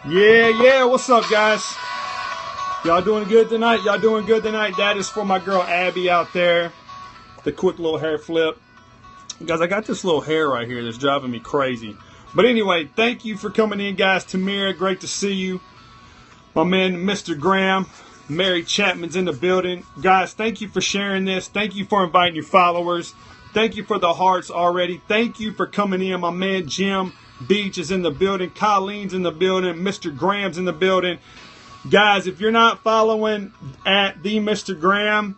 Yeah, what's up, guys? Y'all doing good tonight? Y'all doing good tonight? That is for my girl Abby out there. The quick little hair flip. Guys, I got this little hair right here that's driving me crazy. But anyway, thank you for coming in, guys. Tamira, great to see you. My man, Mr. Graham. Mary Chapman's in the building. Guys, thank you for sharing this. Thank you for inviting your followers. Thank you for the hearts already. Thank you for coming in. My man, Jim Beach is in the building. Colleen's in the building. Mr. Graham's in the building. Guys, if you're not following at the Mr. Graham,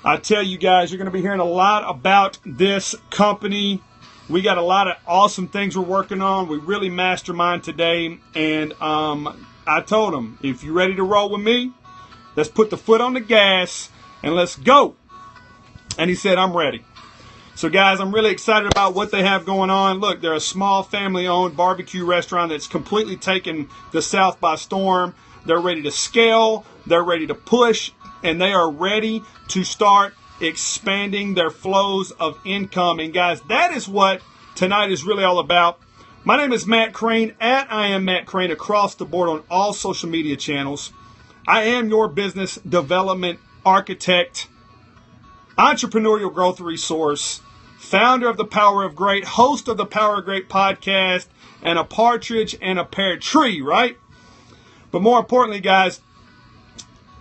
I tell you guys, you're going to be hearing a lot about this company. We got a lot of awesome things we're working on. We really mastermind today. And I told him, if you're ready to roll with me, let's put the foot on the gas and let's go. And he said, I'm ready. So guys, I'm really excited about what they have going on. Look, they're a small family-owned barbecue restaurant that's completely taken the South by storm. They're ready to scale. They're ready to push. And they are ready to start expanding their flows of income. And guys, that is what tonight is really all about. My name is Matt Crane, at I am Matt Crane, across the board on all social media channels. I am your business development architect, entrepreneurial growth resource, founder of The Power of Great, host of the Power of Great podcast, and a partridge and a pear tree, right? But more importantly, guys,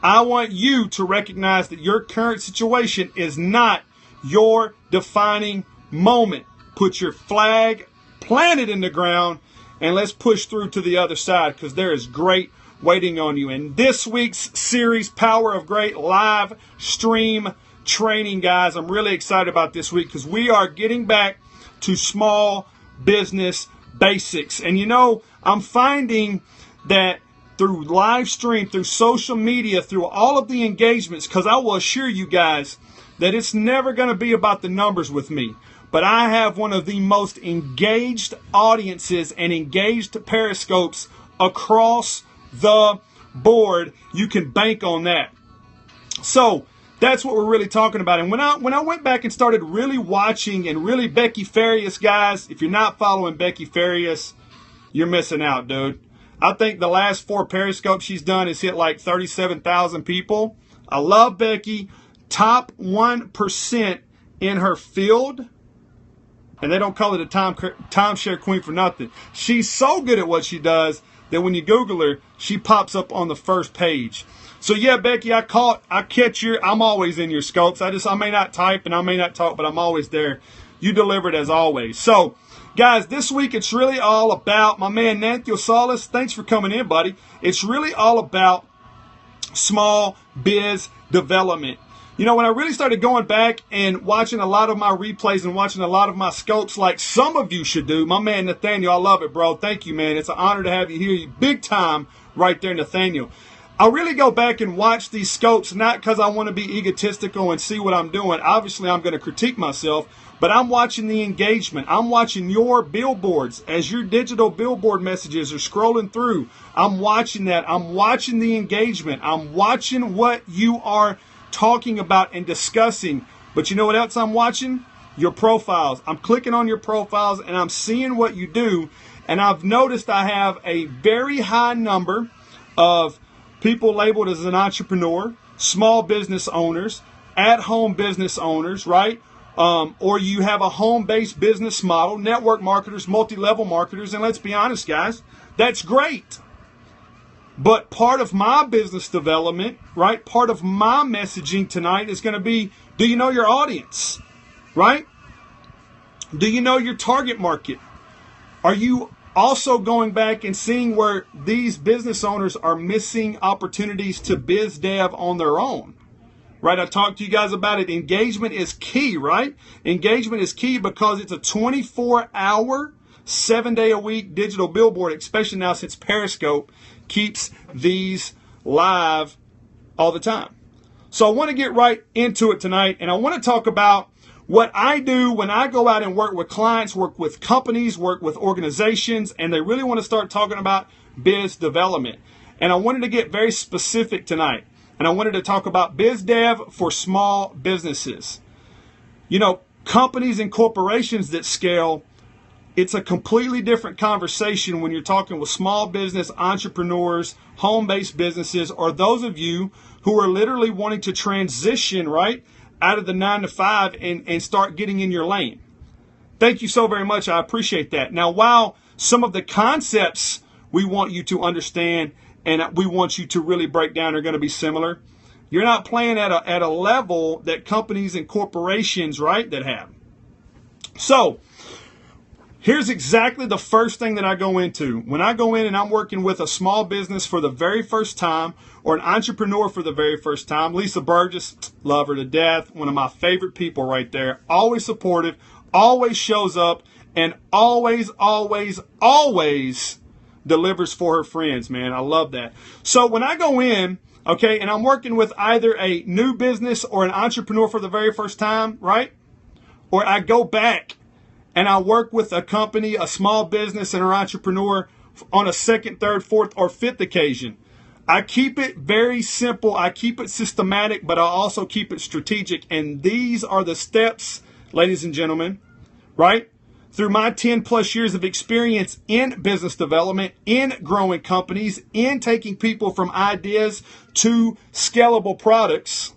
I want you to recognize that your current situation is not your defining moment. Put your flag, plant it in the ground, and let's push through to the other side, because there is great waiting on you. In this week's series, Power of Great live stream training, guys, I'm really excited about this week because we are getting back to small business basics. And you know, I'm finding that through live stream, through social media, through all of the engagements, because I will assure you guys that it's never going to be about the numbers with me. But I have one of the most engaged audiences and engaged periscopes across the board. You can bank on that. So that's what we're really talking about. And when I went back and started really watching and really Becky Farias, guys, if you're not following Becky Farias, you're missing out, dude. I think the last 4 periscopes she's done has hit like 37,000 people. I love Becky. Top 1% in her field. And they don't call it a timeshare queen for nothing. She's so good at what she does that when you Google her, she pops up on the first page. So yeah, Becky, I'm always in your scopes. I may not type and I may not talk, but I'm always there. You delivered as always. So guys, this week it's really all about my man Nanthio Salas. Thanks for coming in, buddy. It's really all about small biz development. You know, when I really started going back and watching a lot of my replays and watching a lot of my scopes, like some of you should do, my man Nathaniel, I love it, bro. Thank you, man. It's an honor to have you here. Big time right there, Nathaniel. I really go back and watch these scopes, not because I want to be egotistical and see what I'm doing. Obviously, I'm going to critique myself, but I'm watching the engagement. I'm watching your billboards as your digital billboard messages are scrolling through. I'm watching that. I'm watching the engagement. I'm watching what you are talking about and discussing. But you know what else I'm watching? Your profiles. I'm clicking on your profiles and I'm seeing what you do. And I've noticed I have a very high number of people labeled as an entrepreneur, small business owners, at-home business owners, right? Or you have a home-based business model, network marketers, multi-level marketers. And let's be honest, guys, that's great. But part of my business development, right, part of my messaging tonight is going to be, do you know your audience, right? Do you know your target market? Are you also going back and seeing where these business owners are missing opportunities to biz dev on their own, right? I talked to you guys about it. Engagement is key, right? Engagement is key because it's a 24-hour, 7-day-a-week digital billboard, especially now since Periscope keeps these live all the time. So I want to get right into it tonight, and I want to talk about what I do when I go out and work with clients, work with companies, work with organizations, and they really want to start talking about biz development. And I wanted to get very specific tonight, and I wanted to talk about biz dev for small businesses. You know, companies and corporations that scale It's a completely different conversation when you're talking with small business entrepreneurs, home-based businesses, or those of you who are literally wanting to transition, right, out of the 9 to 5 and start getting in your lane. Thank you so very much. I appreciate that. Now, while some of the concepts we want you to understand and we want you to really break down are going to be similar, you're not playing at a level that companies and corporations, right, that have. So, here's exactly the first thing that I go into. When I go in and I'm working with a small business for the very first time or an entrepreneur for the very first time, Lisa Burgess, love her to death, one of my favorite people right there, always supportive, always shows up, and always, always, always delivers for her friends, man. I love that. So when I go in, okay, and I'm working with either a new business or an entrepreneur for the very first time, right? Or I go back and I work with a company, a small business, and an entrepreneur on a second, third, fourth, or fifth occasion. I keep it very simple. I keep it systematic, but I also keep it strategic. And these are the steps, ladies and gentlemen, right? Through my 10 plus years of experience in business development, in growing companies, in taking people from ideas to scalable products,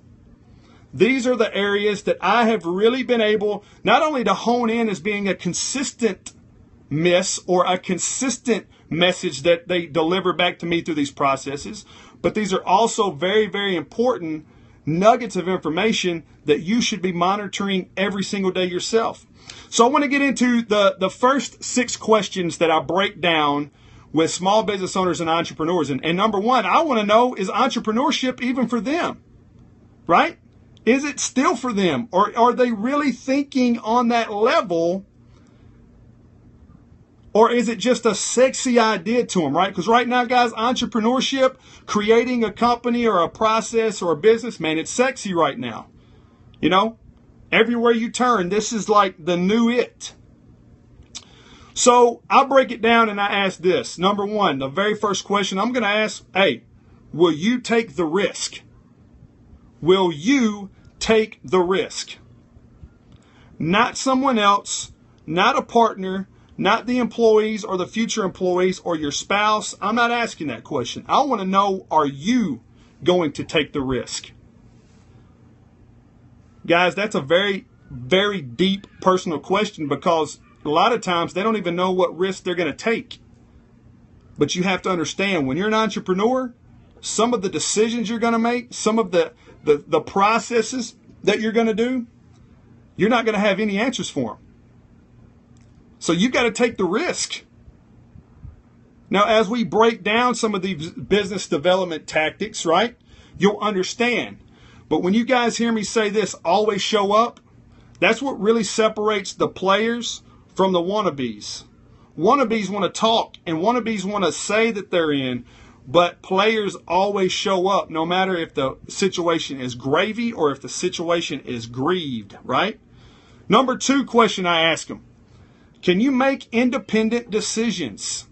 these are the areas that I have really been able not only to hone in as being a consistent miss or a consistent message that they deliver back to me through these processes, but these are also very, very important nuggets of information that you should be monitoring every single day yourself. So I want to get into the first 6 questions that I break down with small business owners and entrepreneurs. And number one, I want to know, is entrepreneurship even for them? Right? Is it still for them? Or are they really thinking on that level? Or is it just a sexy idea to them, right? Because right now, guys, entrepreneurship, creating a company or a process or a business, man, it's sexy right now. You know, everywhere you turn, this is like the new it. So I break it down and I ask this. Number one, the very first question I'm going to ask, hey, will you take the risk? Will you take the risk? Not someone else, not a partner, not the employees or the future employees or your spouse. I'm not asking that question. I want to know, are you going to take the risk? Guys, that's a very, very deep personal question because a lot of times they don't even know what risk they're going to take. But you have to understand, when you're an entrepreneur, some of the decisions you're going to make, some of the processes that you're going to do, you're not going to have any answers for them. So you got to take the risk. Now, as we break down some of these business development tactics, right, you'll understand. But when you guys hear me say this, always show up, that's what really separates the players from the wannabes. Wannabes want to talk and wannabes want to say that they're in, but players always show up no matter if the situation is gravy or if the situation is grieved, right? Number 2 question I ask them, can you make independent decisions?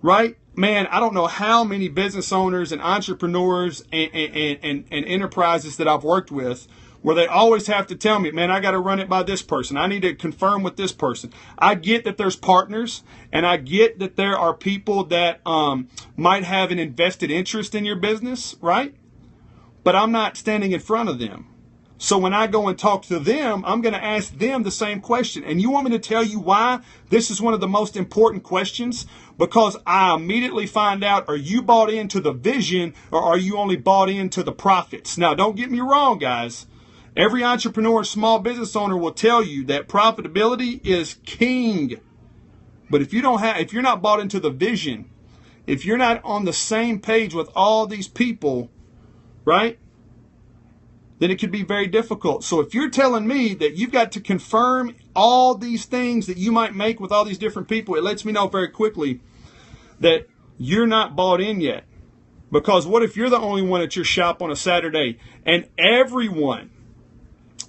Right? Man, I don't know how many business owners and entrepreneurs and enterprises that I've worked with where they always have to tell me, man, I got to run it by this person. I need to confirm with this person. I get that there's partners and I get that there are people that might have an invested interest in your business, right? But I'm not standing in front of them. So when I go and talk to them, I'm going to ask them the same question. And you want me to tell you why this is one of the most important questions? Because I immediately find out, are you bought into the vision or are you only bought into the profits? Now, don't get me wrong, guys. Every entrepreneur and small business owner will tell you that profitability is king. But if you're not bought into the vision, if you're not on the same page with all these people, right, then it could be very difficult. So if you're telling me that you've got to confirm all these things that you might make with all these different people, it lets me know very quickly that you're not bought in yet. Because what if you're the only one at your shop on a Saturday and everyone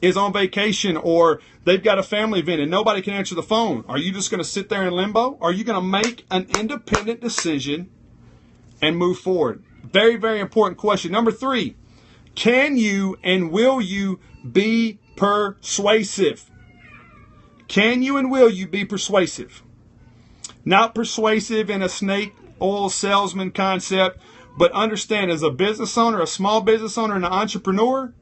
is on vacation or they've got a family event and nobody can answer the phone? Are you just going to sit there in limbo? Are you going to make an independent decision and move forward? Very, very important question. Number 3, can you and will you be persuasive? Can you and will you be persuasive? Not persuasive in a snake oil salesman concept, but understand as a business owner, a small business owner, and an entrepreneur,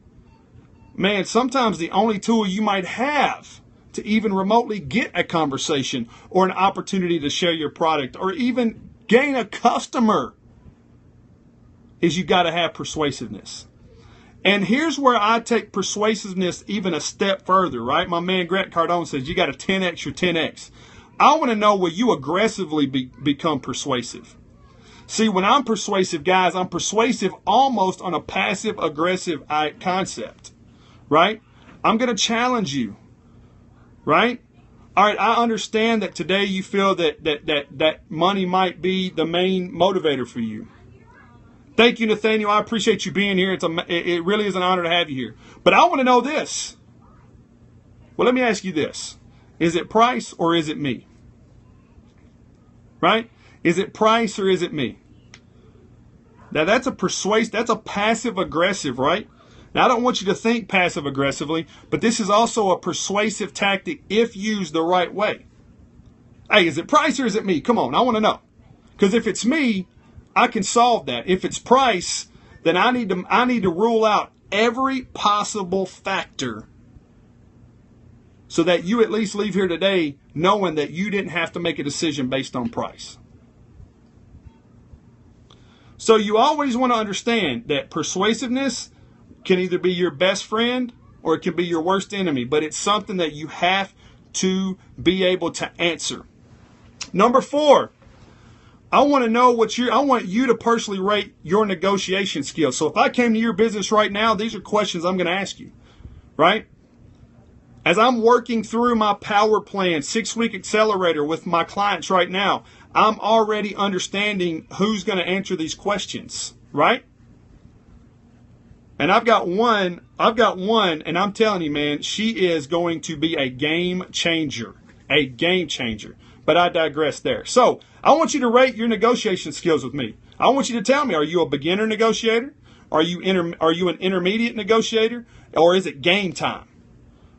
man, sometimes the only tool you might have to even remotely get a conversation or an opportunity to share your product or even gain a customer is you got to have persuasiveness. And here's where I take persuasiveness even a step further, right? My man Grant Cardone says you got to 10x your 10x. I want to know, will you aggressively become persuasive? See, when I'm persuasive, guys, I'm persuasive almost on a passive-aggressive concept, right? I'm going to challenge you, right? All right, I understand that today you feel that money might be the main motivator for you. Thank you, Nathaniel. I appreciate you being here. It really is an honor to have you here. But I want to know this. Well, let me ask you this. Is it price or is it me? Right? Is it price or is it me? Now that's a passive aggressive, right? Now I don't want you to think passive aggressively, but this is also a persuasive tactic if used the right way. Hey, is it price or is it me? Come on, I want to know. Because if it's me, I can solve that. If it's price, then I need to rule out every possible factor so that you at least leave here today knowing that you didn't have to make a decision based on price. So you always want to understand that persuasiveness can either be your best friend or it can be your worst enemy, but it's something that you have to be able to answer. Number 4, I want you to personally rate your negotiation skills. So if I came to your business right now, these are questions I'm going to ask you, right? As I'm working through my power plan 6-week accelerator with my clients right now, I'm already understanding who's going to answer these questions, right? And I've got one, and I'm telling you, man, she is going to be a game changer. But I digress there. So I want you to rate your negotiation skills with me. I want you to tell me, are you a beginner negotiator? Are you an intermediate negotiator? Or is it game time?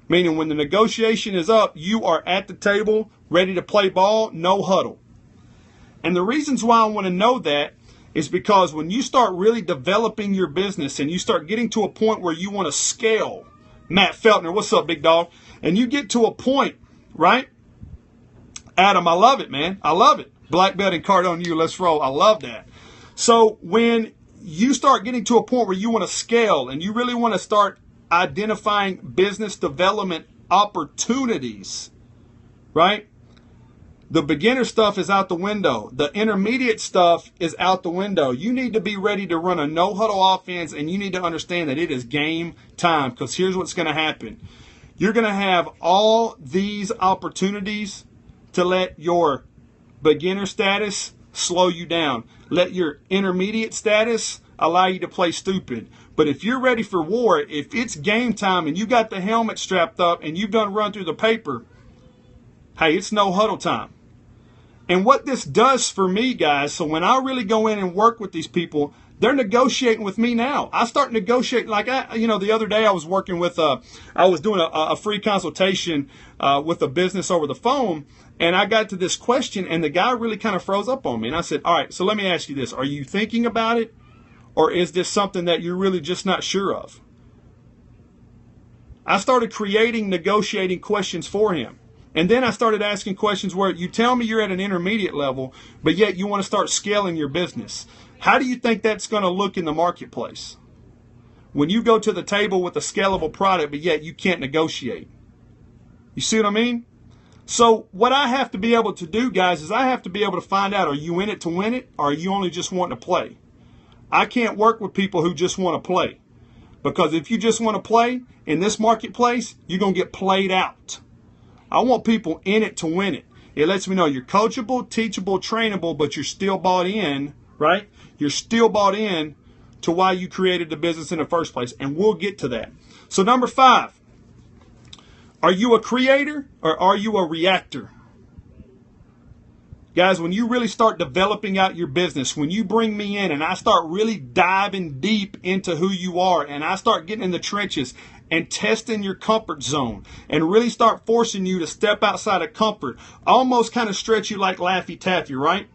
Meaning when the negotiation is up, you are at the table, ready to play ball, no huddle. And the reasons why I want to know that is because when you start really developing your business and you start getting to a point where you want to scale, Matt Feltner, what's up, big dog? And you get to a point, right? Adam, I love it, man. I love it. Black belt and card on you. Let's roll. I love that. So when you start getting to a point where you want to scale and you really want to start identifying business development opportunities, right? The beginner stuff is out the window. The intermediate stuff is out the window. You need to be ready to run a no-huddle offense, and you need to understand that it is game time, because here's what's going to happen. You're going to have all these opportunities to let your beginner status slow you down. Let your intermediate status allow you to play stupid. But if you're ready for war, if it's game time and you got the helmet strapped up and you've done run through the paper, hey, it's no huddle time. And what this does for me, guys, so when I really go in and work with these people, they're negotiating with me now. I start negotiating like the other day I was working with I was doing a free consultation with a business over the phone, and I got to this question, and the guy really kind of froze up on me. And I said, all right, so let me ask you this. Are you thinking about it? Or is this something that you're really just not sure of? I started creating negotiating questions for him. And then I started asking questions where you tell me you're at an intermediate level, but yet you want to start scaling your business. How do you think that's going to look in the marketplace? When you go to the table with a scalable product, but yet you can't negotiate. You see what I mean? So what I have to be able to do, guys, is I have to be able to find out, are you in it to win it, or are you only just wanting to play? I can't work with people who just want to play. Because if you just want to play in this marketplace, you're going to get played out. I want people in it to win it. It lets me know you're coachable, teachable, trainable, but you're still bought in, right? You're still bought in to why you created the business in the first place. And we'll get to that. So number 5, are you a creator or are you a reactor? Guys, when you really start developing out your business, when you bring me in and I start really diving deep into who you are and I start getting in the trenches and testing your comfort zone and really start forcing you to step outside of comfort, almost kind of stretch you like Laffy Taffy, right?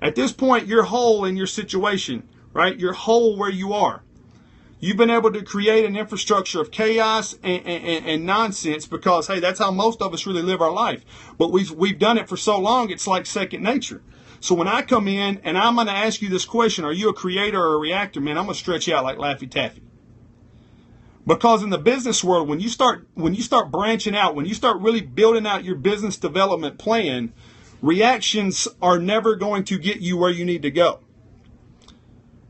At this point, you're whole in your situation, right? You're whole where you are. You've been able to create an infrastructure of chaos and nonsense because, hey, that's how most of us really live our life. But we've done it for so long, it's like second nature. So when I come in and I'm going to ask you this question, are you a creator or a reactor, man, I'm going to stretch you out like Laffy Taffy. Because in the business world, when you start branching out, when you start really building out your business development plan, reactions are never going to get you where you need to go.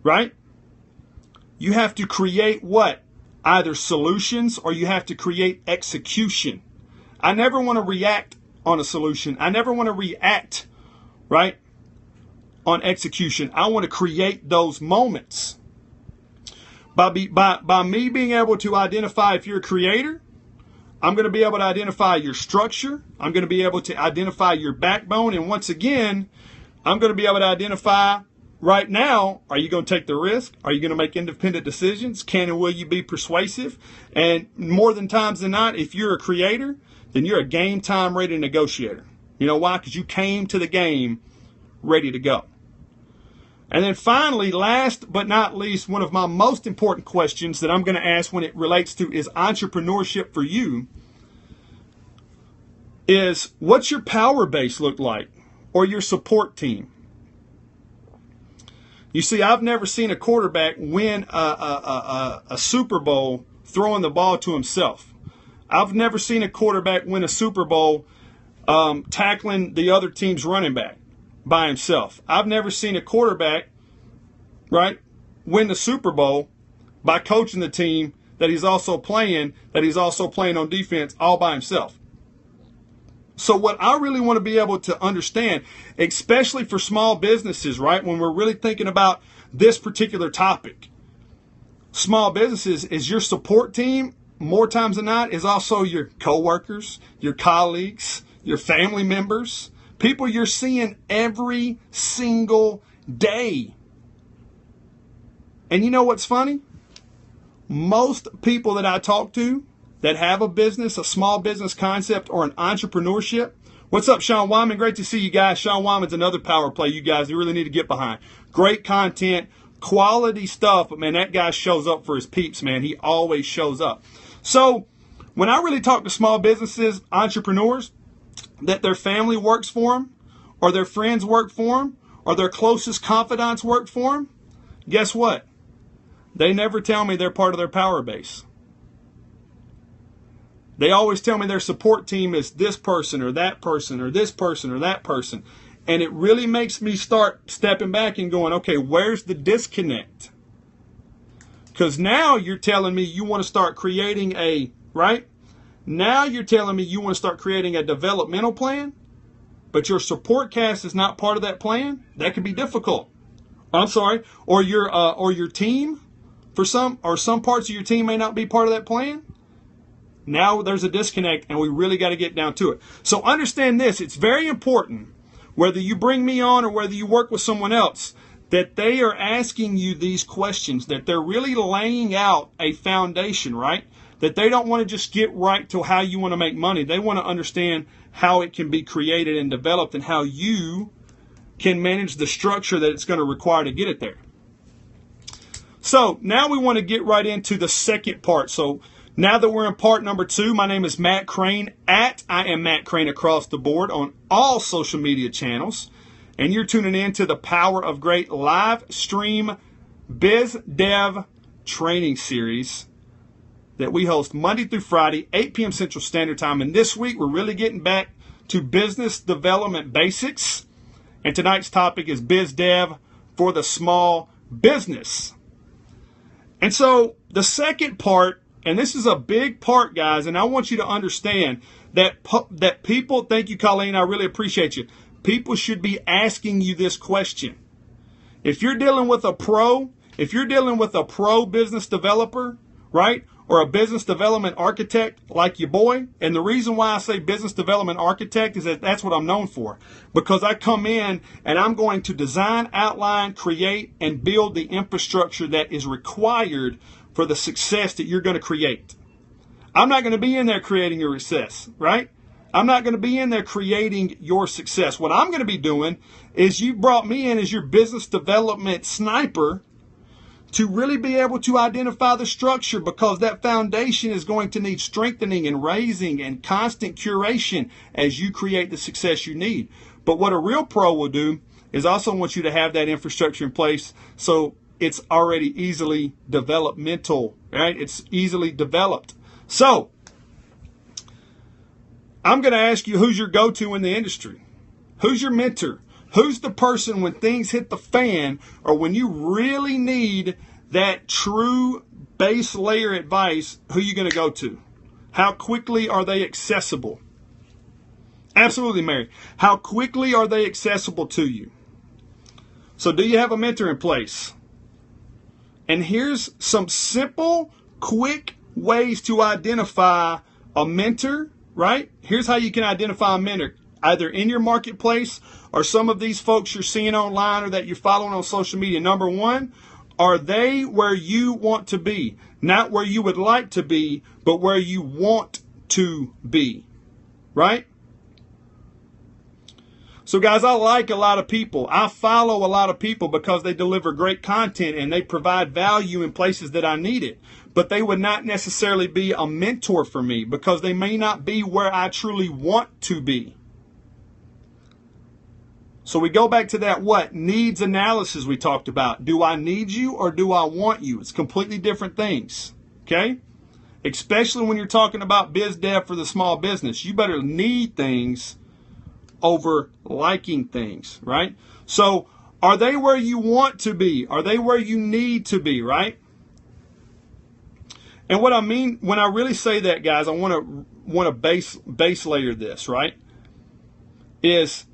Right? You have to create what? Either solutions or you have to create execution. I never want to react on a solution. I never want to react, right, on execution. I want to create those moments. By me being able to identify if you're a creator, I'm going to be able to identify your structure. I'm going to be able to identify your backbone. And once again, I'm going to be able to identify right now, are you going to take the risk? Are you going to make independent decisions? Can and will you be persuasive? And more than times than not, if you're a creator, then you're a game time ready negotiator. You know why? Because you came to the game ready to go. And then finally, last but not least, one of my most important questions that I'm going to ask when it relates to is entrepreneurship for you is, what's your power base look like, or your support team? You see, I've never seen a quarterback win a Super Bowl throwing the ball to himself. I've never seen a quarterback win a Super Bowl tackling the other team's running back by himself. I've never seen a quarterback, right, win the Super Bowl by coaching the team that he's also playing on defense all by himself. So what I really want to be able to understand, especially for small businesses, right, when we're really thinking about this particular topic, small businesses, is your support team, more times than not, is also your coworkers, your colleagues, your family members, people you're seeing every single day. And you know what's funny? Most people that I talk to that have a business, a small business concept, or an entrepreneurship. What's up, Sean Wyman? Great to see you guys. Sean Wyman's another power play you guys really need to get behind. Great content, quality stuff, but man, that guy shows up for his peeps, man. He always shows up. So when I really talk to small businesses, entrepreneurs, that their family works for them, or their friends work for them, or their closest confidants work for them, guess what? They never tell me they're part of their power base. They always tell me their support team is this person or that person or this person or that person. And it really makes me start stepping back and going, okay, where's the disconnect? Because now you're telling me you want to start creating Now you're telling me you want to start creating a developmental plan, but your support cast is not part of that plan? That could be difficult. Or your team, some parts of your team may not be part of that plan. Now there's a disconnect, and we really got to get down to it. So understand this. It's very important, whether you bring me on or whether you work with someone else, that they are asking you these questions, that they're really laying out a foundation, right? That they don't want to just get right to how you want to make money. They want to understand how it can be created and developed and how you can manage the structure that it's going to require to get it there. So now we want to get right into the second part. So now that we're in part number 2, my name is Matt Crane I am Matt Crane across the board on all social media channels. And you're tuning in to the Power of Great live stream Biz Dev training series that we host Monday through Friday, 8 p.m. Central Standard Time. And this week, we're really getting back to business development basics. And tonight's topic is Biz Dev for the small business. And so the second part, and this is a big part, guys, and I want you to understand that people, thank you, Colleen, I really appreciate you. People should be asking you this question. If you're dealing with a pro business developer, right, or a business development architect like your boy, and the reason why I say business development architect is that that's what I'm known for, because I come in and I'm going to design, outline, create, and build the infrastructure that is required for the success that you're going to create. I'm not going to be in there creating your success, right? I'm not going to be in there creating your success. What I'm going to be doing is you brought me in as your business development sniper to really be able to identify the structure, because that foundation is going to need strengthening and raising and constant curation as you create the success you need. But what a real pro will do is also want you to have that infrastructure in place so it's already easily developmental, right? It's easily developed. So I'm going to ask you, who's your go-to in the industry? Who's your mentor? Who's the person when things hit the fan, or when you really need that true base layer advice, who are you going to go to? How quickly are they accessible? Absolutely, Mary. How quickly are they accessible to you? So do you have a mentor in place? And here's some simple, quick ways to identify a mentor, right? Here's how you can identify a mentor, either in your marketplace or some of these folks you're seeing online or that you're following on social media. Number one, are they where you want to be? Not where you would like to be, but where you want to be, right? So guys, I like a lot of people. I follow a lot of people because they deliver great content and they provide value in places that I need it. But they would not necessarily be a mentor for me because they may not be where I truly want to be. So we go back to that needs analysis we talked about. Do I need you or do I want you? It's completely different things, okay? Especially when you're talking about biz dev for the small business. You better need things over liking things, right? So are they where you want to be? Are they where you need to be, right? And what I mean when I really say that, guys, I want to base layer this, right? Is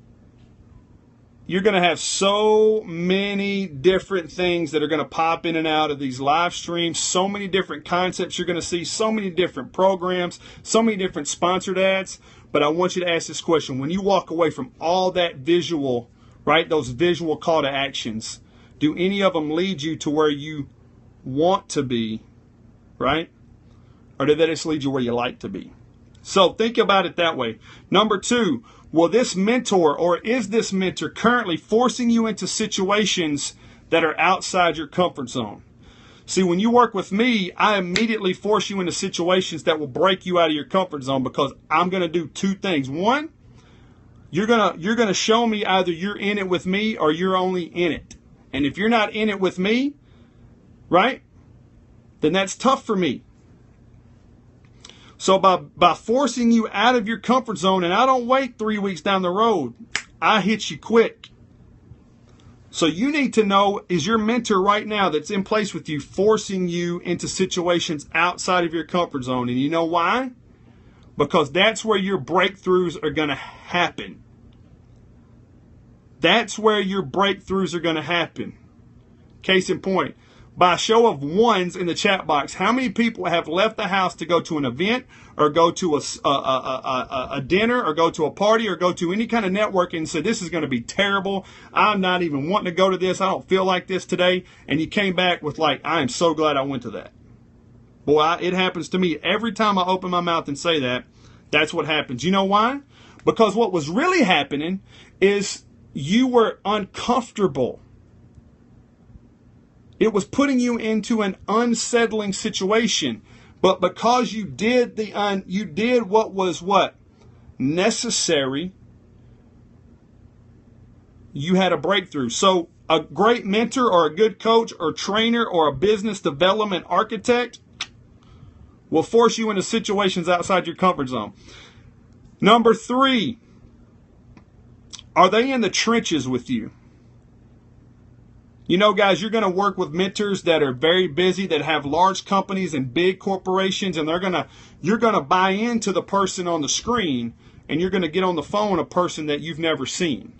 you're going to have so many different things that are going to pop in and out of these live streams, so many different concepts you're going to see, so many different programs, so many different sponsored ads. But I want you to ask this question. When you walk away from all that visual, right, those visual call to actions, do any of them lead you to where you want to be, right? Or do they just lead you where you like to be? So think about it that way. Number two, will this mentor or is this mentor currently forcing you into situations that are outside your comfort zone? See, when you work with me, I immediately force you into situations that will break you out of your comfort zone because I'm going to do two things. One, you're going to show me either you're in it with me or you're only in it. And if you're not in it with me, right, then that's tough for me. So by forcing you out of your comfort zone, and I don't wait 3 weeks down the road, I hit you quick. So you need to know, is your mentor right now that's in place with you forcing you into situations outside of your comfort zone? And you know why? Because that's where your breakthroughs are going to happen. That's where your breakthroughs are going to happen. Case in point, by a show of ones in the chat box, how many people have left the house to go to an event or go to a dinner or go to a party or go to any kind of networking and said, this is going to be terrible. I'm not even wanting to go to this. I don't feel like this today. And you came back with like, I am so glad I went to that. Boy, it happens to me every time I open my mouth and say that. That's what happens. You know why? Because what was really happening is you were uncomfortable. It was putting you into an unsettling situation. But because you did what was necessary, you had a breakthrough. So a great mentor or a good coach or trainer or a business development architect will force you into situations outside your comfort zone. Number three, are they in the trenches with you? You know, guys, you're going to work with mentors that are very busy, that have large companies and big corporations, and you're going to buy into the person on the screen, and you're going to get on the phone a person that you've never seen.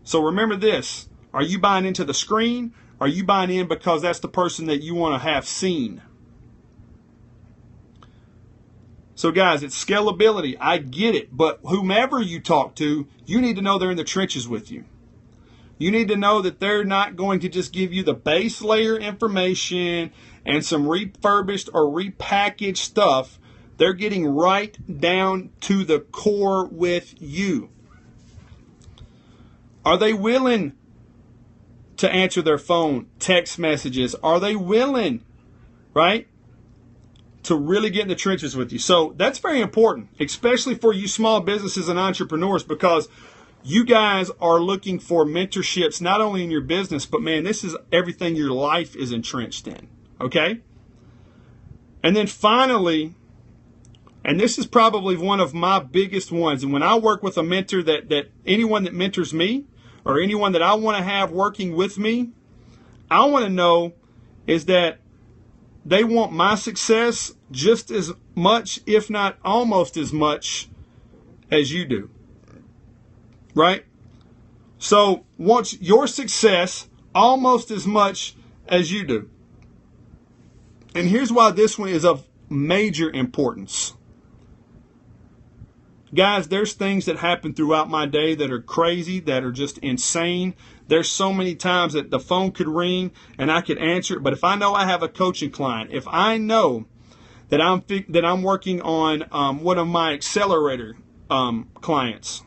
So remember this. Are you buying into the screen? Or are you buying in because that's the person that you want to have seen? So, guys, it's scalability. I get it. But whomever you talk to, you need to know they're in the trenches with you. You need to know that they're not going to just give you the base layer information and some refurbished or repackaged stuff. They're getting right down to the core with you. Are they willing to answer their phone, text messages? Are they willing, right, to really get in the trenches with you? So that's very important, especially for you small businesses and entrepreneurs, because you guys are looking for mentorships, not only in your business, but man, this is everything your life is entrenched in. Okay? And then finally, and this is probably one of my biggest ones, and when I work with a mentor, that anyone that mentors me or anyone that I want to have working with me, I want to know is that they want my success just as much, if not almost as much, as you do. Right? So, wants your success almost as much as you do. And here's why this one is of major importance. Guys, there's things that happen throughout my day that are crazy, that are just insane. There's so many times that the phone could ring and I could answer it. But if I know I have a coaching client, if I know that I'm working on one of my accelerator clients,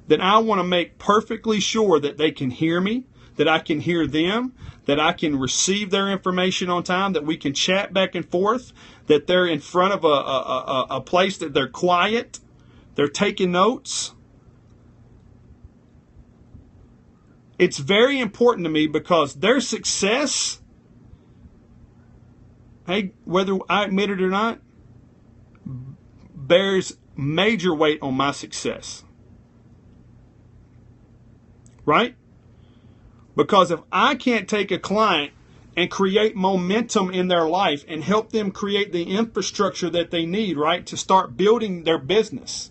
then I want to make perfectly sure that they can hear me, that I can hear them, that I can receive their information on time, that we can chat back and forth, that they're in front of a place that they're quiet, they're taking notes. It's very important to me because their success, hey, whether I admit it or not, bears major weight on my success. Right? Because if I can't take a client and create momentum in their life and help them create the infrastructure that they need, right, to start building their business.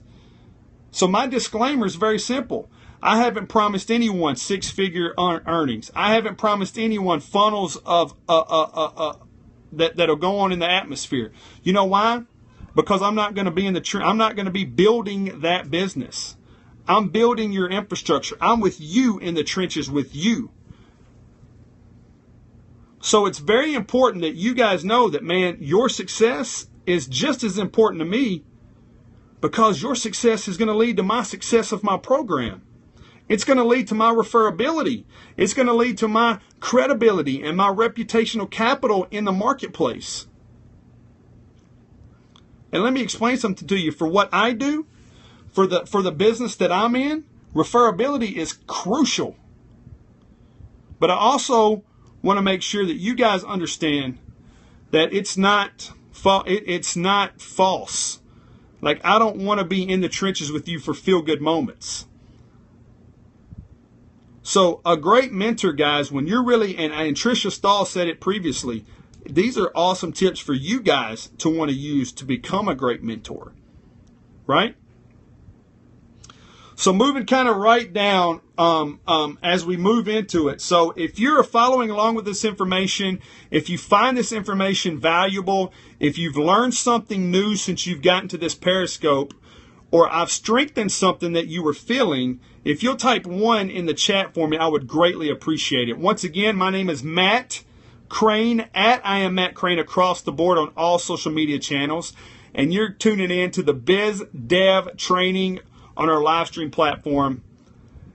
So my disclaimer is very simple. I haven't promised anyone six-figure earnings. I haven't promised anyone funnels of that'll go on in the atmosphere. You know why? Because I'm not going to be I'm not going to be building that business. I'm building your infrastructure. I'm with you in the trenches with you. So it's very important that you guys know that, man, your success is just as important to me, because your success is going to lead to my success of my program. It's going to lead to my referability. It's going to lead to my credibility and my reputational capital in the marketplace. And let me explain something to you. For what I do, for the business that I'm in, referability is crucial. But I also want to make sure that you guys understand that it's not false. Like, I don't want to be in the trenches with you for feel-good moments. So a great mentor, guys, when you're really, and Tricia Stahl said it previously, these are awesome tips for you guys to want to use to become a great mentor, right? So moving kind of right down as we move into it. So if you're following along with this information, if you find this information valuable, if you've learned something new since you've gotten to this Periscope, or I've strengthened something that you were feeling, if you'll type 1 in the chat for me, I would greatly appreciate it. Once again, my name is Matt Crane, at I am Matt Crane across the board on all social media channels. And you're tuning in to the Biz Dev training on our live stream platform.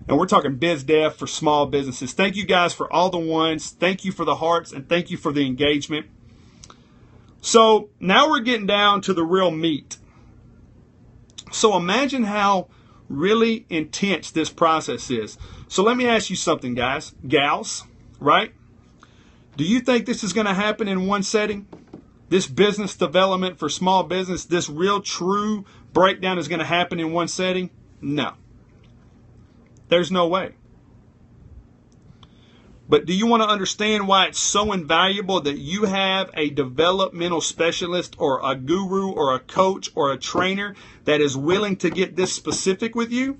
And we're talking Biz Dev for small businesses. Thank you guys for all the ones. Thank you for the hearts, and thank you for the engagement. So now we're getting down to the real meat. So imagine how really intense this process is. So let me ask you something, guys, gals, right? Do you think this is going to happen in one setting? This business development for small business, this real true breakdown is going to happen in one setting? No. There's no way. But do you want to understand why it's so invaluable that you have a developmental specialist or a guru or a coach or a trainer that is willing to get this specific with you?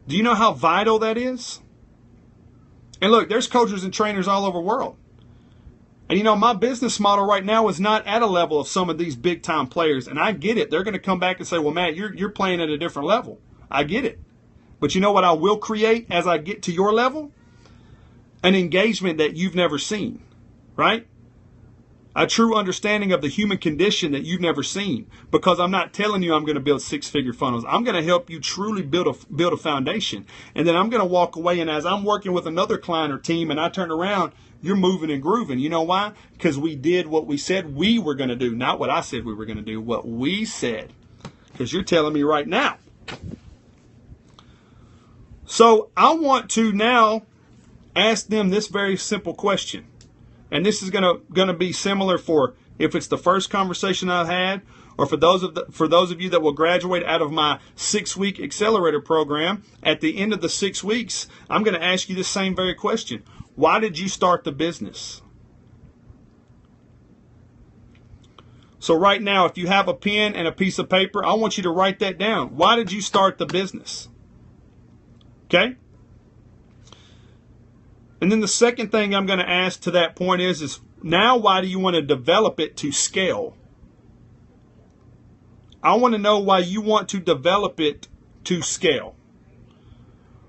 Do you know how vital that is? And look, there's coaches and trainers all over the world. And you know, my business model right now is not at a level of some of these big time players. And I get it. They're going to come back and say, well, Matt, you're playing at a different level. I get it. But you know what I will create as I get to your level? An engagement that you've never seen, right? A true understanding of the human condition that you've never seen. Because I'm not telling you I'm going to build six-figure funnels. I'm going to help you truly build a foundation. And then I'm going to walk away, and as I'm working with another client or team and I turn around, you're moving and grooving. You know why? Because we did what we said we were going to do. Not what I said we were going to do. What we said. Because you're telling me right now. So I want to now ask them this very simple question. And this is gonna be similar for if it's the first conversation I've had, or for those of you that will graduate out of my 6-week accelerator program. At the end of the 6 weeks, I'm going to ask you the same very question. Why did you start the business? So right now, if you have a pen and a piece of paper, I want you to write that down. Why did you start the business? Okay? And then the second thing I'm going to ask to that point is now why do you want to develop it to scale? I want to know why you want to develop it to scale.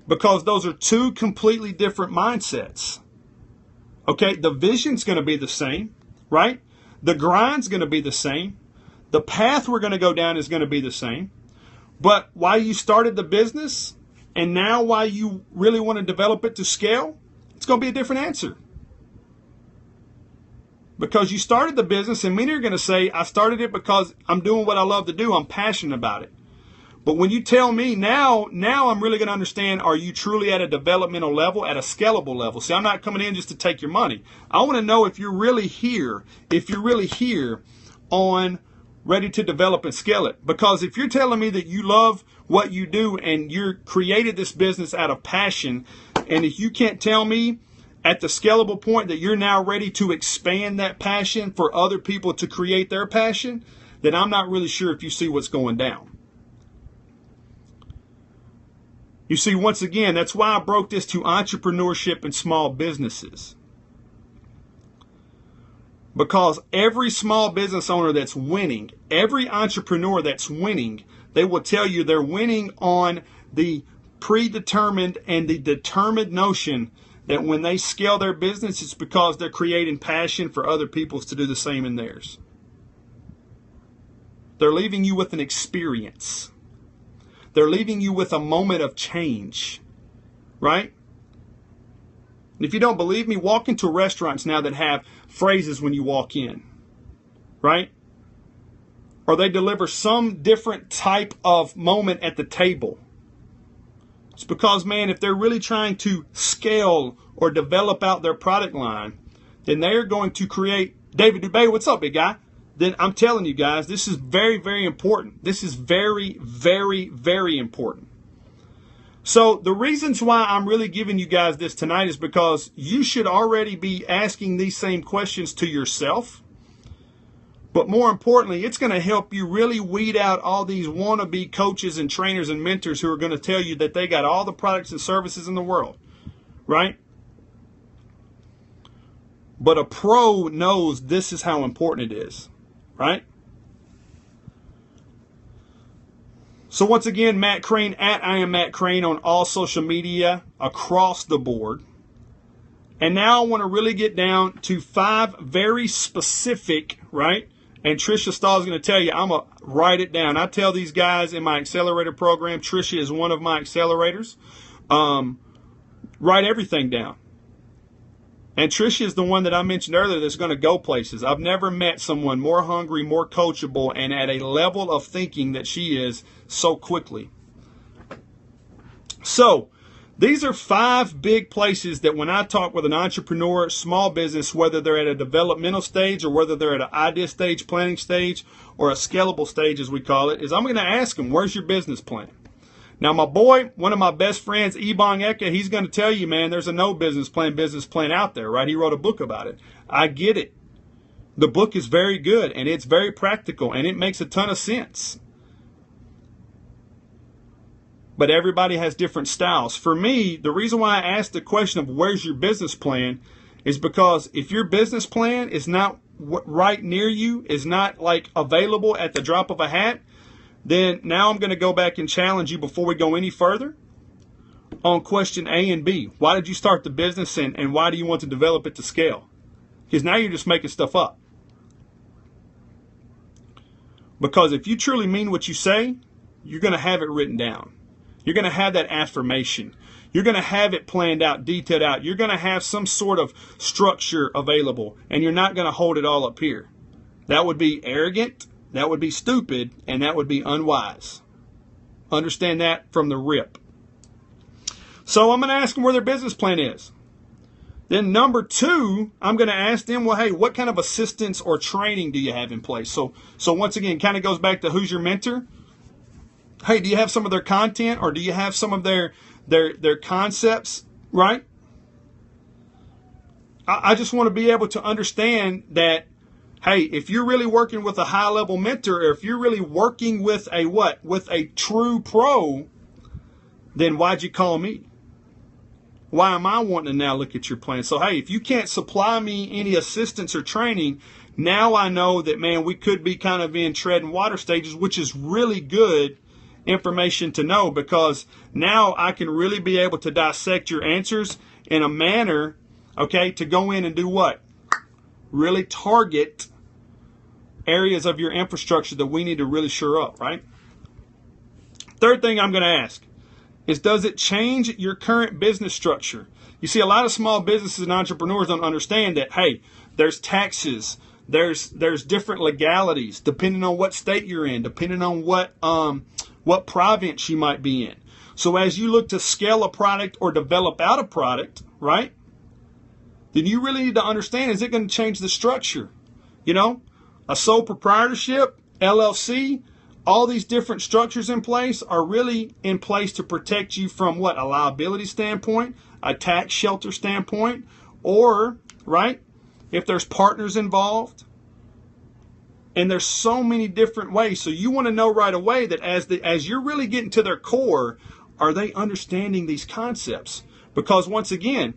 Because those are two completely different mindsets. Okay, the vision's going to be the same, right? The grind's going to be the same. The path we're going to go down is going to be the same. But why you started the business and now why you really want to develop it to scale, it's going to be a different answer. Because you started the business, and many are going to say, I started it because I'm doing what I love to do. I'm passionate about it. But when you tell me now I'm really going to understand, are you truly at a developmental level, at a scalable level? See, I'm not coming in just to take your money. I want to know if you're really here, on ready to develop and scale it. Because if you're telling me that you love what you do and you're created this business out of passion, and if you can't tell me at the scalable point that you're now ready to expand that passion for other people to create their passion, then I'm not really sure if you see what's going down. You see, once again, that's why I broke this to entrepreneurship and small businesses. Because every small business owner that's winning, every entrepreneur that's winning, they will tell you they're winning on the predetermined and the determined notion that when they scale their business, it's because they're creating passion for other people to do the same in theirs. They're leaving you with an experience. They're leaving you with a moment of change, right? And if you don't believe me, walk into restaurants now that have phrases when you walk in, right? Or they deliver some different type of moment at the table. It's because, man, if they're really trying to scale or develop out their product line, then they're going to create, David Dubay, what's up, big guy? Then I'm telling you guys, this is very, very important. This is very, very, very important. So the reasons why I'm really giving you guys this tonight is because you should already be asking these same questions to yourself. But more importantly, it's going to help you really weed out all these wannabe coaches and trainers and mentors who are going to tell you that they got all the products and services in the world, right? But a pro knows this is how important it is, right? So once again, Matt Crane at I am Matt Crane on all social media across the board. And now I want to really get down to 5 very specific, right? And Trisha Stahl is going to tell you, I'm going to write it down. I tell these guys in my accelerator program, Trisha is one of my accelerators, write everything down. And Trisha is the one that I mentioned earlier that's going to go places. I've never met someone more hungry, more coachable, and at a level of thinking that she is so quickly. So, these are 5 big places that when I talk with an entrepreneur, small business, whether they're at a developmental stage or whether they're at an idea stage, planning stage, or a scalable stage as we call it, is I'm going to ask them, where's your business plan? Now, my boy, one of my best friends, Ebong Eka, he's going to tell you, man, there's a no business plan out there, right? He wrote a book about it. I get it. The book is very good, and it's very practical, and it makes a ton of sense. But everybody has different styles. For me, the reason why I asked the question of where's your business plan is because if your business plan is not right near you, is not like available at the drop of a hat, then now I'm going to go back and challenge you before we go any further. on question A and B. Why did you start the business, and why do you want to develop it to scale? Because now you're just making stuff up. Because if you truly mean what you say, you're going to have it written down. You're going to have that affirmation. You're going to have it planned out, detailed out. You're going to have some sort of structure available, and you're not going to hold it all up here. That would be arrogant, that would be stupid, and that would be unwise. Understand that from the rip. So I'm going to ask them where their business plan is. Then number 2, I'm going to ask them, well, hey, what kind of assistance or training do you have in place? So once again, kind of goes back to who's your mentor. Hey, do you have some of their content, or do you have some of their concepts, right? I just want to be able to understand that, hey, if you're really working with a high-level mentor, or if you're really working with a what? With a true pro, then why'd you call me? Why am I wanting to now look at your plan? So, hey, if you can't supply me any assistance or training, now I know that, man, we could be kind of in tread and water stages, which is really good information to know, because now I can really be able to dissect your answers in a manner, okay, to go in and do what? Really target areas of your infrastructure that we need to really shore up, right? Third thing I'm going to ask is, does it change your current business structure? You see, a lot of small businesses and entrepreneurs don't understand that, hey, there's taxes, there's different legalities, depending on what state you're in, depending on what province you might be in. So as you look to scale a product or develop out a product, right, then you really need to understand, is it going to change the structure? You know, a sole proprietorship, LLC, all these different structures in place are really in place to protect you from what? A liability standpoint, a tax shelter standpoint, or, right, if there's partners involved. And there's so many different ways. So you want to know right away that as you're really getting to their core, are they understanding these concepts? Because once again,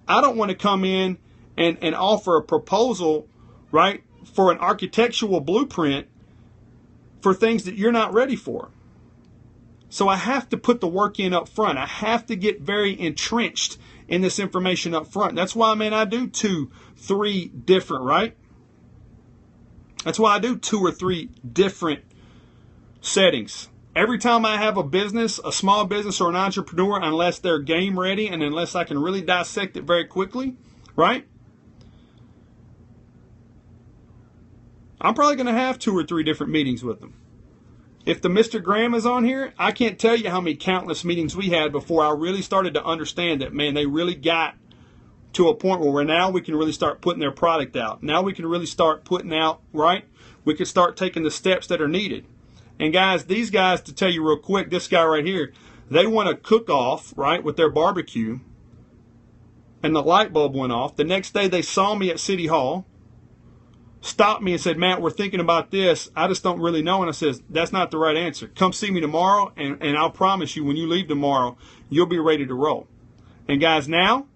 I don't want to come in and offer a proposal, right, for an architectural blueprint for things that you're not ready for. So I have to put the work in up front. I have to get very entrenched in this information up front. That's why, man, I do 2, 3 different, right? That's why I do 2 or 3 different settings. Every time I have a business, a small business or an entrepreneur, unless they're game ready and unless I can really dissect it very quickly, right? I'm probably going to have 2 or 3 different meetings with them. If the Mr. Graham is on here, I can't tell you how many countless meetings we had before I really started to understand that, man, they really got to a point where now we can really start putting their product out. Now we can really start putting out, right? We can start taking the steps that are needed. And guys, these guys, to tell you real quick, this guy right here, they want to cook off, right, with their barbecue, and the light bulb went off. The next day they saw me at City Hall, stopped me and said, Matt, we're thinking about this. I just don't really know. And I says, that's not the right answer. Come see me tomorrow, and I'll promise you when you leave tomorrow, you'll be ready to roll. And guys, now,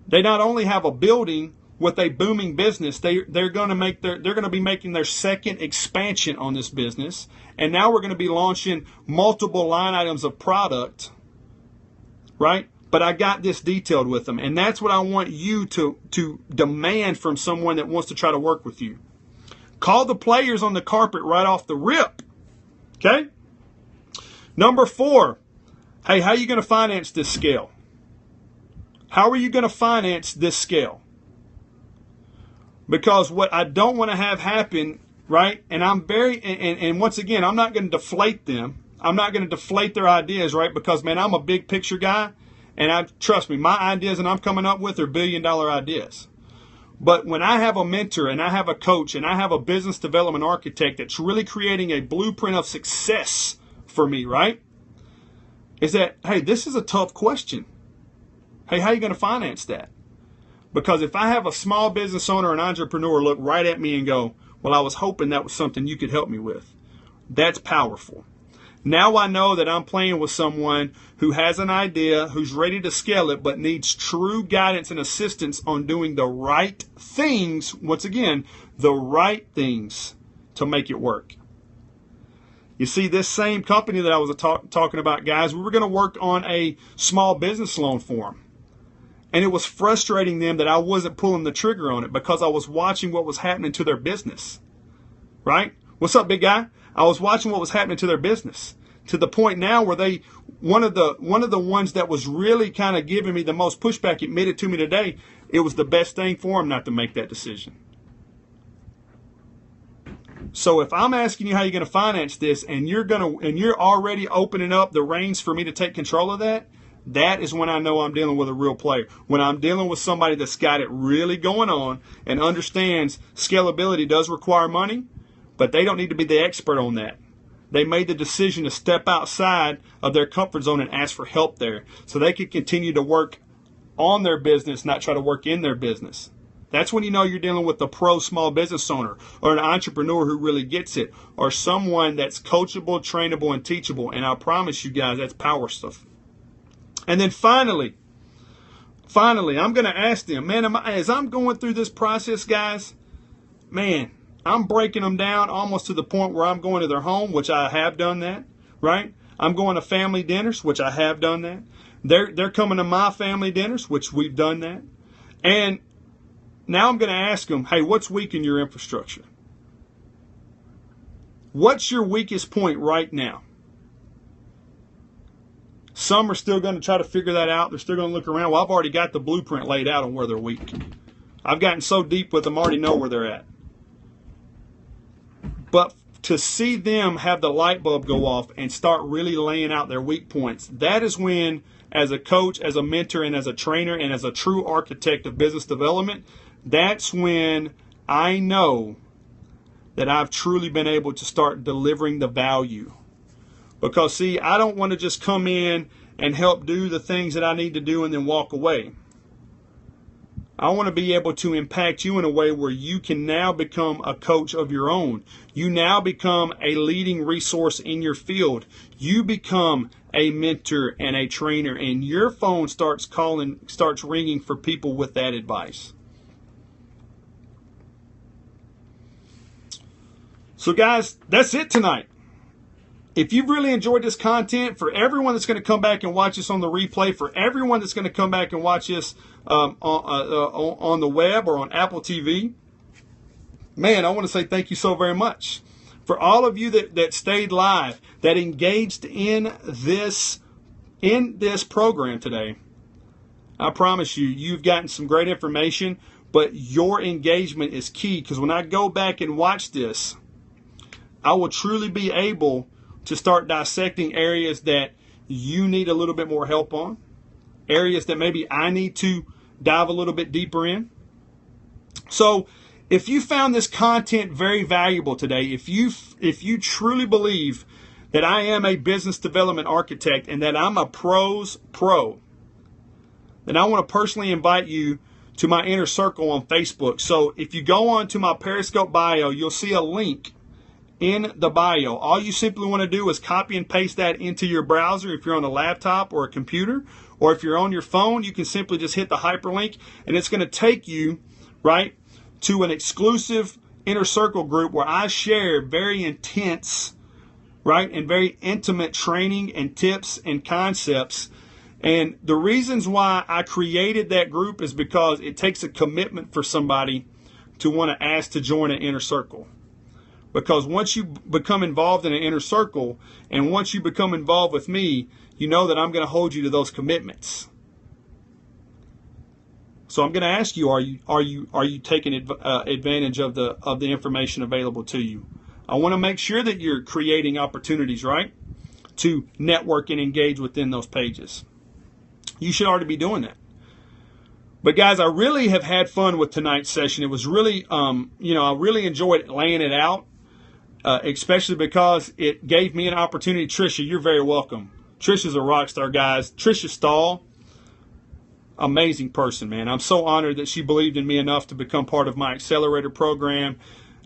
they not only have a building with a booming business, they're going to be making their second expansion on this business. And now we're going to be launching multiple line items of product, right? But I got this detailed with them. And that's what I want you to demand from someone that wants to try to work with you. Call the players on the carpet right off the rip. Okay? Number 4, hey, how are you going to finance this scale? How are you going to finance this scale? Because what I don't want to have happen, right, and and once again, I'm not going to deflate them. I'm not going to deflate their ideas, right, because, man, I'm a big picture guy. And trust me, my ideas that I'm coming up with are $1 billion ideas. But when I have a mentor and I have a coach and I have a business development architect that's really creating a blueprint of success for me, right? Is that, hey, this is a tough question. Hey, how are you going to finance that? Because if I have a small business owner, an entrepreneur look right at me and go, well, I was hoping that was something you could help me with. That's powerful. Now I know that I'm playing with someone who has an idea, who's ready to scale it, but needs true guidance and assistance on doing the right things, once again, the right things to make it work. You see, this same company that I was talking about, guys, we were going to work on a small business loan for them. And it was frustrating them that I wasn't pulling the trigger on it because I was watching what was happening to their business. Right? What's up, big guy? I was watching what was happening to their business, to the point now where one of the ones that was really kind of giving me the most pushback admitted to me today, it was the best thing for them not to make that decision. So if I'm asking you how you're going to finance this, and you're already opening up the reins for me to take control of that, that is when I know I'm dealing with a real player. When I'm dealing with somebody that's got it really going on and understands scalability does require money, but they don't need to be the expert on that. They made the decision to step outside of their comfort zone and ask for help there so they could continue to work on their business, not try to work in their business. That's when you know you're dealing with a pro small business owner or an entrepreneur who really gets it, or someone that's coachable, trainable, and teachable. And I promise you guys, that's power stuff. And then finally, I'm going to ask them, man, as I'm going through this process, guys, man, I'm breaking them down almost to the point where I'm going to their home, which I have done that, right? I'm going to family dinners, which I have done that. They're coming to my family dinners, which we've done that. And now I'm going to ask them, hey, what's weak in your infrastructure? What's your weakest point right now? Some are still going to try to figure that out. They're still going to look around. Well, I've already got the blueprint laid out on where they're weak. I've gotten so deep with them, I already know where they're at. But to see them have the light bulb go off and start really laying out their weak points, that is when, as a coach, as a mentor, and as a trainer, and as a true architect of business development, that's when I know that I've truly been able to start delivering the value. Because, see, I don't want to just come in and help do the things that I need to do and then walk away. I want to be able to impact you in a way where you can now become a coach of your own. You now become a leading resource in your field. You become a mentor and a trainer, and your phone starts ringing for people with that advice. So guys, that's it tonight. If you've really enjoyed this content, for everyone that's going to come back and watch this on the replay, for everyone that's going to come back and watch this on the web or on Apple TV, man, I want to say thank you so very much. For all of you that stayed live, that engaged in this program today, I promise you, you've gotten some great information, but your engagement is key, because when I go back and watch this, I will truly be able to start dissecting areas that you need a little bit more help on, areas that maybe I need to dive a little bit deeper in. So if you found this content very valuable today, if you truly believe that I am a business development architect and that I'm a pro's pro, then I want to personally invite you to my inner circle on Facebook. So if you go on to my Periscope bio, you'll see a link in the bio. All you simply want to do is copy and paste that into your browser if you're on a laptop or a computer, or if you're on your phone, you can simply just hit the hyperlink and it's going to take you right to an exclusive inner circle group where I share very intense, right, and very intimate training and tips and concepts. And the reasons why I created that group is because it takes a commitment for somebody to want to ask to join an inner circle. Because once you become involved in an inner circle, and once you become involved with me, you know that I'm going to hold you to those commitments. So I'm going to ask you: are you taking advantage of the information available to you? I want to make sure that you're creating opportunities, right, to network and engage within those pages. You should already be doing that. But guys, I really have had fun with tonight's session. It was really, I really enjoyed laying it out. Especially because it gave me an opportunity. Trisha, you're very welcome. Trisha's a rock star, guys. Trisha Stahl, amazing person, man. I'm so honored that she believed in me enough to become part of my accelerator program,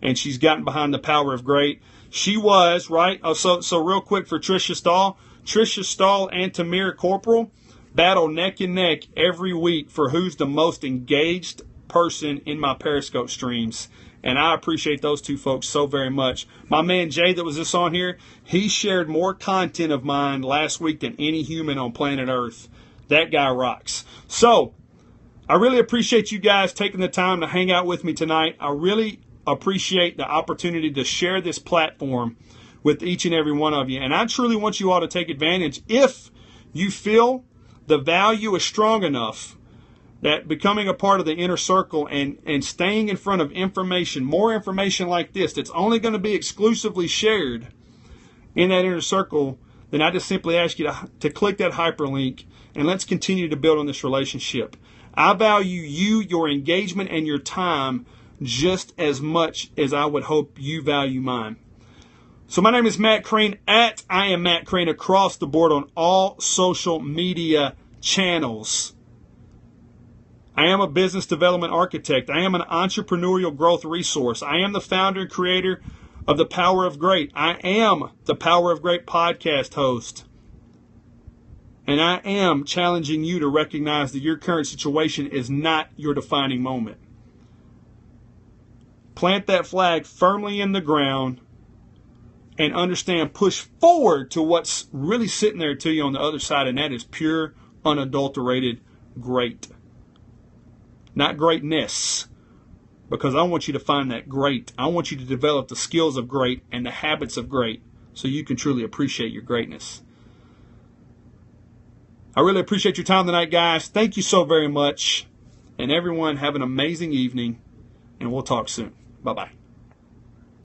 and she's gotten behind the power of great. She was, right? So real quick for Trisha Stahl and Tamir Corporal battle neck and neck every week for who's the most engaged person in my Periscope streams. And I appreciate those two folks so very much. My man Jay that was just on here, he shared more content of mine last week than any human on planet Earth. That guy rocks. So, I really appreciate you guys taking the time to hang out with me tonight. I really appreciate the opportunity to share this platform with each and every one of you. And I truly want you all to take advantage. If you feel the value is strong enough that becoming a part of the inner circle and staying in front of information, more information like this, that's only going to be exclusively shared in that inner circle, then I just simply ask you to click that hyperlink and let's continue to build on this relationship. I value you, your engagement, and your time just as much as I would hope you value mine. So my name is Matt Crane, at I am Matt Crane across the board on all social media channels. I am a business development architect. I am an entrepreneurial growth resource. I am the founder and creator of The Power of Great. I am the Power of Great podcast host. And I am challenging you to recognize that your current situation is not your defining moment. Plant that flag firmly in the ground and understand, push forward to what's really sitting there to you on the other side, and that is pure, unadulterated great. Not greatness, because I want you to find that great. I want you to develop the skills of great and the habits of great so you can truly appreciate your greatness. I really appreciate your time tonight, guys. Thank you so very much. And everyone, have an amazing evening, and we'll talk soon. Bye-bye.